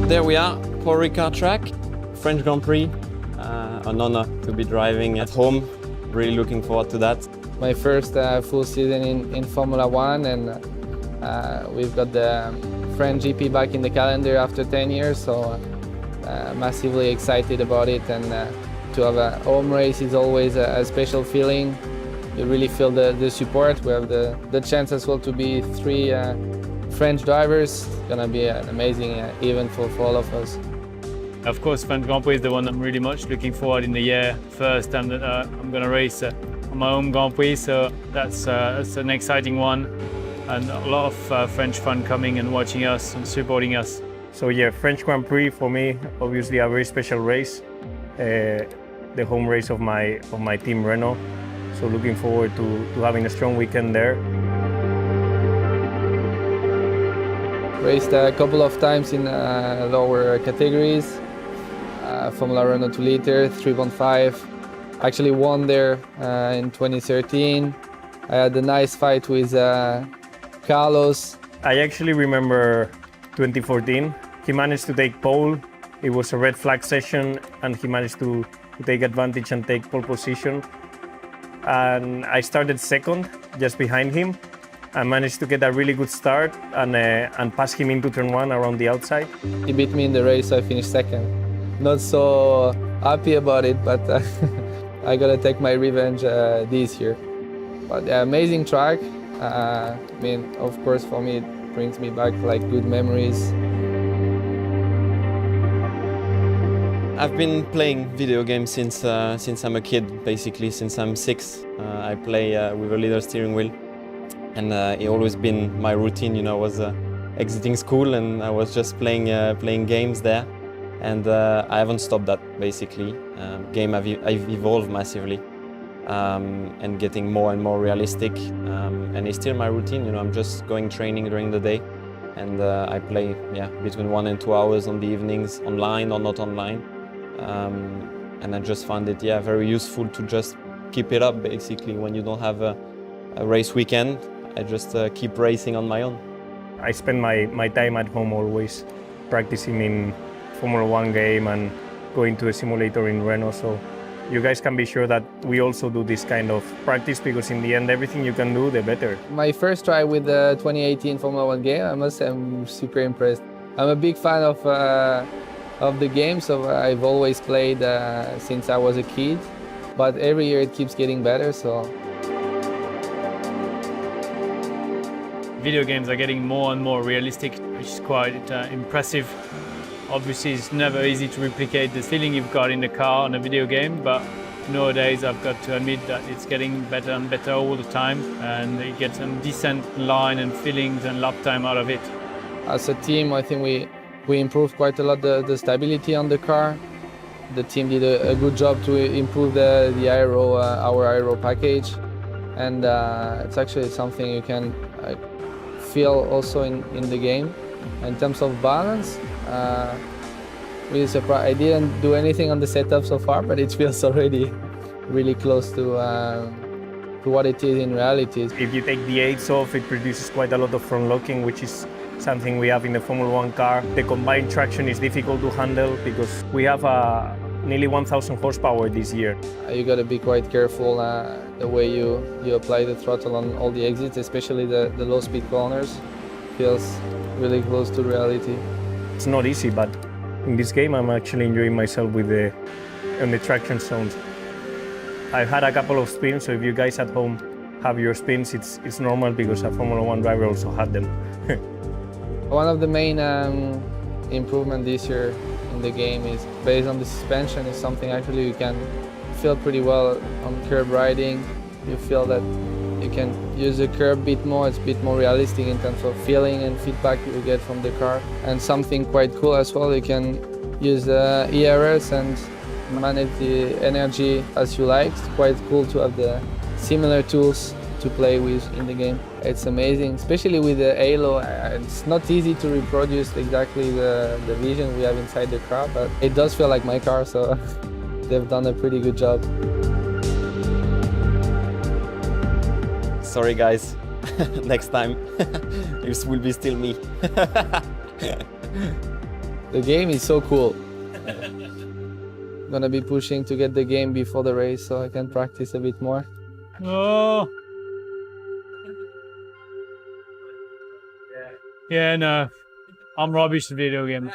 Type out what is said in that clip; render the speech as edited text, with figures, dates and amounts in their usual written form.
There we are, for Ricard track, French Grand Prix. An honor to be driving at home. Really looking forward to that. My first full season in Formula One, and we've got the French GP back in the calendar after 10 years, so massively excited about it. And to have a home race is always a special feeling. You really feel the support. We have the chance as well to be three French drivers. It's gonna be an amazing event for all of us. Of course, French Grand Prix is the one I'm really much looking forward in the year. First time that I'm gonna race on my home Grand Prix, so that's an exciting one. And a lot of French fun coming and watching us and supporting us. So yeah, French Grand Prix for me, obviously a very special race. The home race of my team Renault. So looking forward to having a strong weekend there. Raced a couple of times in lower categories. Formula Renault 2 liter, 3.5. Actually won there in 2013. I had a nice fight with Carlos. I actually remember 2014. He managed to take pole. It was a red flag session and he managed to take advantage and take pole position. And I started second, just behind him. I managed to get a really good start and pass him into turn one around the outside. He beat me in the race, so I finished second. Not so happy about it, but I gotta take my revenge this year. But amazing track. I mean, of course, for me, it brings me back like good memories. I've been playing video games since I'm a kid, basically since I'm 6. I play with a leather steering wheel, and it always been my routine. You know, I was exiting school and I was just playing games there, and I haven't stopped that. Basically, I've evolved massively and getting more and more realistic, and it's still my routine. You know, I'm just going training during the day, and I play between 1 and 2 hours on the evenings, online or not online. And I just found it very useful to just keep it up basically when you don't have a race weekend. I just keep racing on my own. I spend my time at home always practicing in Formula One game and going to a simulator in Renault. So you guys can be sure that we also do this kind of practice, because in the end everything you can do, the better. My first try with the 2018 Formula One game, I must say I'm super impressed. I'm a big fan of the game, so I've always played since I was a kid, but every year it keeps getting better. So Video games are getting more and more realistic, which is quite impressive. Obviously, it's never easy to replicate the feeling you've got in the car on a video game, but nowadays I've got to admit that it's getting better and better all the time, and you get some decent line and feelings and lap time out of it. As a team, I think we improved quite a lot the stability on the car. The team did a good job to improve the aero, our aero package, and it's actually something you can feel also in the game. In terms of balance, really surprised. I didn't do anything on the setup so far, but it feels already really close to what it is in reality. If you take the aids off, it produces quite a lot of front locking, which is something we have in the Formula One car. The combined traction is difficult to handle because we have nearly 1,000 horsepower this year. You got to be quite careful the way you apply the throttle on all the exits, especially the low-speed corners. Feels really close to reality. It's not easy, but in this game I'm actually enjoying myself with on the traction zones. I've had a couple of spins, so if you guys at home have your spins, it's normal because a Formula One driver also had them. One of the main improvements this year in the game is based on the suspension. Is something actually you can feel pretty well on curb riding. You feel that you can use the curb a bit more. It's a bit more realistic in terms of feeling and feedback you get from the car. And something quite cool as well, you can use the ERS and manage the energy as you like. It's quite cool to have the similar tools to play with in the game. It's amazing, especially with the halo. It's not easy to reproduce exactly the vision we have inside the car, but it does feel like my car, so they've done a pretty good job. Sorry guys, next time this will be still me. The game is so cool. Gonna be pushing to get the game before the race so I can practice a bit more. Oh. Yeah, no. I'm rubbish at video games.